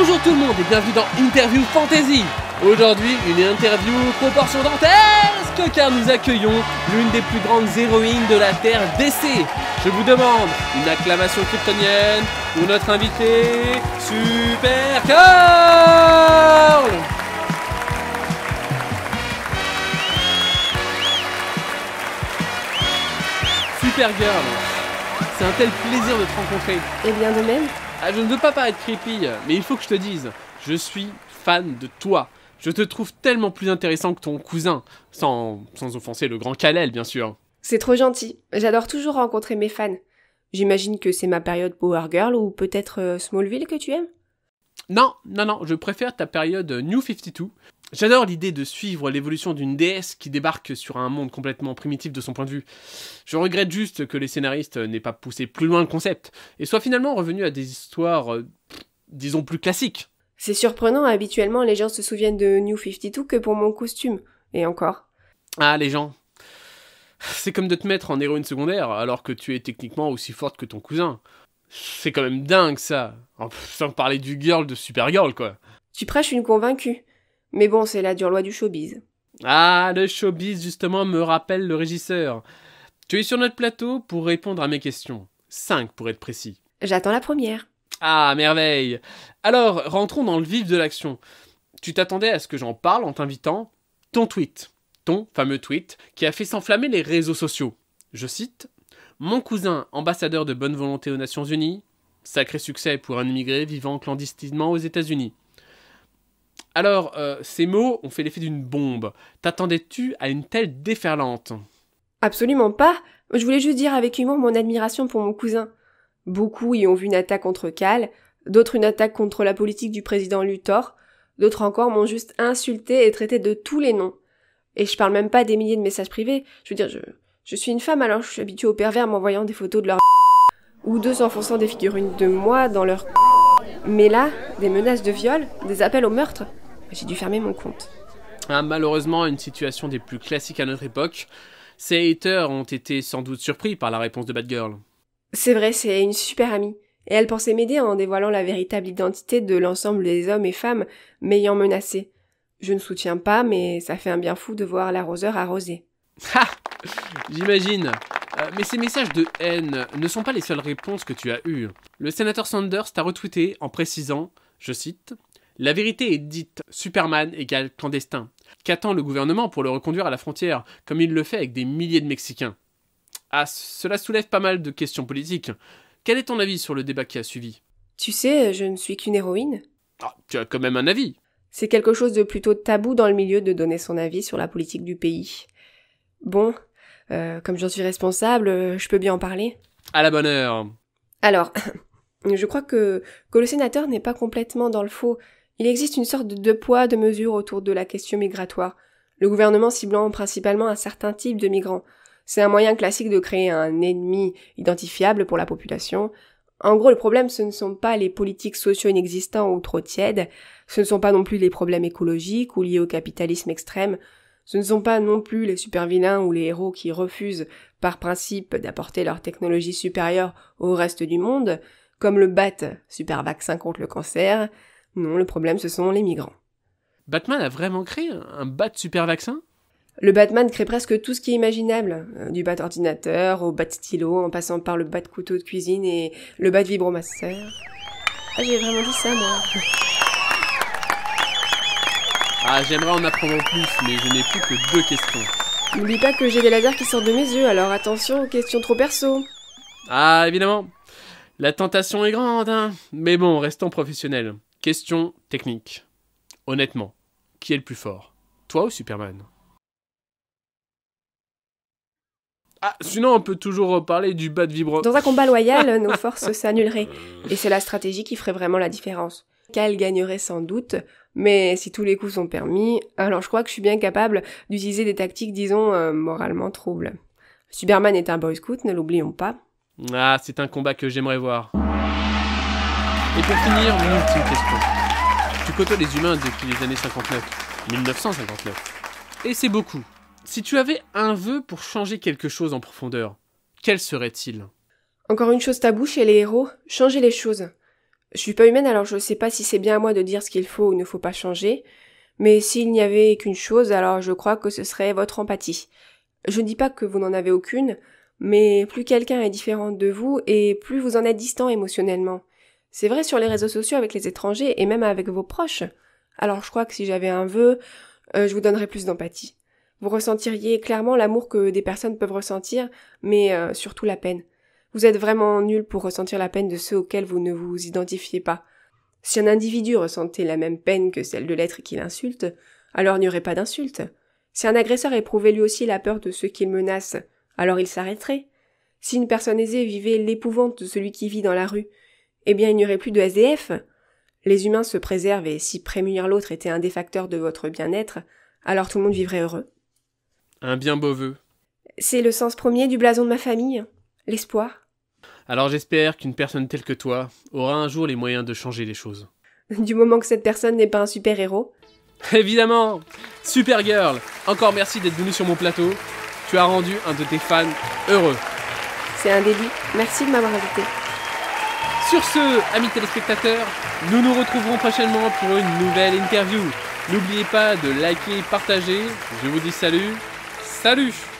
Bonjour tout le monde et bienvenue dans Interview Fantasy. Aujourd'hui, une interview aux proportions dantesques car nous accueillons l'une des plus grandes héroïnes de la Terre DC. Je vous demande une acclamation kryptonienne pour notre invité Supergirl. Supergirl, c'est un tel plaisir de te rencontrer. Et bien de même. Je ne veux pas paraître creepy, mais il faut que je te dise, je suis fan de toi. Je te trouve tellement plus intéressant que ton cousin, sans offenser le grand Kal-El, bien sûr. C'est trop gentil. J'adore toujours rencontrer mes fans. J'imagine que c'est ma période Power Girl ou peut-être Smallville que tu aimes ? Non, je préfère ta période New 52. J'adore l'idée de suivre l'évolution d'une déesse qui débarque sur un monde complètement primitif de son point de vue. Je regrette juste que les scénaristes n'aient pas poussé plus loin le concept, et soient finalement revenus à des histoires, disons, plus classiques. C'est surprenant, habituellement les gens se souviennent de New 52 que pour mon costume. Et encore. Ah, les gens. C'est comme de te mettre en héroïne secondaire, alors que tu es techniquement aussi forte que ton cousin. C'est quand même dingue, ça. Sans parler du girl de Supergirl, quoi. Tu prêches une convaincue. Mais bon, c'est la dure loi du showbiz. Ah, le showbiz, justement, me rappelle le régisseur. Tu es sur notre plateau pour répondre à mes questions. 5 pour être précis. J'attends la première. Ah, merveille. Alors, rentrons dans le vif de l'action. Tu t'attendais à ce que j'en parle en t'invitant ton fameux tweet, qui a fait s'enflammer les réseaux sociaux. Je cite, « Mon cousin, ambassadeur de bonne volonté aux Nations Unies, sacré succès pour un immigré vivant clandestinement aux États-Unis. » Alors, ces mots ont fait l'effet d'une bombe. T'attendais-tu à une telle déferlante ? Absolument pas. Je voulais juste dire avec humour mon admiration pour mon cousin. Beaucoup y ont vu une attaque contre Kal, d'autres une attaque contre la politique du président Luthor, d'autres encore m'ont juste insulté et traité de tous les noms. Et je parle même pas des milliers de messages privés. Je veux dire, je suis une femme, alors je suis habituée aux pervers m'envoyant des photos de leur ou d'eux s'enfonçant des figurines de moi dans leur mais là, des menaces de viol, des appels au meurtre, j'ai dû fermer mon compte. Ah, malheureusement, une situation des plus classiques à notre époque. Ces haters ont été sans doute surpris par la réponse de Batgirl. C'est vrai, c'est une super amie. Et elle pensait m'aider en dévoilant la véritable identité de l'ensemble des hommes et femmes m'ayant menacée. Je ne soutiens pas, mais ça fait un bien fou de voir l'arroseur arroser. Ha ! J'imagine. Mais ces messages de haine ne sont pas les seules réponses que tu as eues. Le sénateur Sanders t'a retweeté en précisant, je cite, « La vérité est dite, Superman égale clandestin. Qu'attend le gouvernement pour le reconduire à la frontière, comme il le fait avec des milliers de Mexicains ?» Ah, cela soulève pas mal de questions politiques. Quel est ton avis sur le débat qui a suivi ? Tu sais, je ne suis qu'une héroïne. Ah, tu as quand même un avis. C'est quelque chose de plutôt tabou dans le milieu de donner son avis sur la politique du pays. Bon, comme j'en suis responsable, je peux bien en parler. À la bonne heure. Alors, je crois que le sénateur n'est pas complètement dans le faux. Il existe une sorte de deux poids, deux mesures autour de la question migratoire. Le gouvernement ciblant principalement un certain type de migrants. C'est un moyen classique de créer un ennemi identifiable pour la population. En gros, le problème, ce ne sont pas les politiques sociaux inexistants ou trop tièdes, ce ne sont pas non plus les problèmes écologiques ou liés au capitalisme extrême, ce ne sont pas non plus les super-vilains ou les héros qui refusent, par principe, d'apporter leur technologie supérieure au reste du monde, comme le BAT, super vaccin contre le cancer. Non, le problème, ce sont les migrants. Batman a vraiment créé un bat super vaccin ? Le Batman crée presque tout ce qui est imaginable, du bat ordinateur au bat stylo, en passant par le bat couteau de cuisine et le bat vibromasseur. Ah, j'ai vraiment dit ça, moi. Ah, j'aimerais en apprendre plus, mais je n'ai plus que 2 questions. N'oublie pas que j'ai des lasers qui sortent de mes yeux, alors attention aux questions trop perso. Ah, évidemment. La tentation est grande, hein. Mais bon, restons professionnels. Question technique. Honnêtement, qui est le plus fort ? Toi ou Superman ? Ah, sinon on peut reparler parler du bat vibro... Dans un combat loyal, nos forces s'annuleraient. Et c'est la stratégie qui ferait vraiment la différence. Kal gagnerait sans doute, mais si tous les coups sont permis, alors je crois que je suis bien capable d'utiliser des tactiques, disons, moralement troubles. Superman est un boy scout, ne l'oublions pas. Ah, c'est un combat que j'aimerais voir. Et pour finir, une ultime question. Tu côtoies les humains depuis les années 1959. Et c'est beaucoup. Si tu avais un vœu pour changer quelque chose en profondeur, quel serait-il ? Encore une chose taboue chez les héros, changer les choses. Je suis pas humaine, alors je sais pas si c'est bien à moi de dire ce qu'il faut ou ne faut pas changer, mais s'il n'y avait qu'une chose, alors je crois que ce serait votre empathie. Je ne dis pas que vous n'en avez aucune, mais plus quelqu'un est différent de vous et plus vous en êtes distant émotionnellement. C'est vrai sur les réseaux sociaux avec les étrangers et même avec vos proches. Alors je crois que si j'avais un vœu, je vous donnerais plus d'empathie. Vous ressentiriez clairement l'amour que des personnes peuvent ressentir, mais surtout la peine. Vous êtes vraiment nul pour ressentir la peine de ceux auxquels vous ne vous identifiez pas. Si un individu ressentait la même peine que celle de l'être qui l'insulte, alors il n'y aurait pas d'insulte. Si un agresseur éprouvait lui aussi la peur de ceux qu'il menace, alors il s'arrêterait. Si une personne aisée vivait l'épouvante de celui qui vit dans la rue, eh bien il n'y aurait plus de SDF. Les humains se préservent et si prémunir l'autre était un des facteurs de votre bien-être, alors tout le monde vivrait heureux. Un bien beau vœu. C'est le sens premier du blason de ma famille, l'espoir. Alors j'espère qu'une personne telle que toi aura un jour les moyens de changer les choses. Du moment que cette personne n'est pas un super-héros. Évidemment, Supergirl, encore merci d'être venue sur mon plateau. Tu as rendu un de tes fans heureux. C'est un début. Merci de m'avoir invité. Sur ce, amis téléspectateurs, nous nous retrouverons prochainement pour une nouvelle interview. N'oubliez pas de liker et partager. Je vous dis salut. Salut!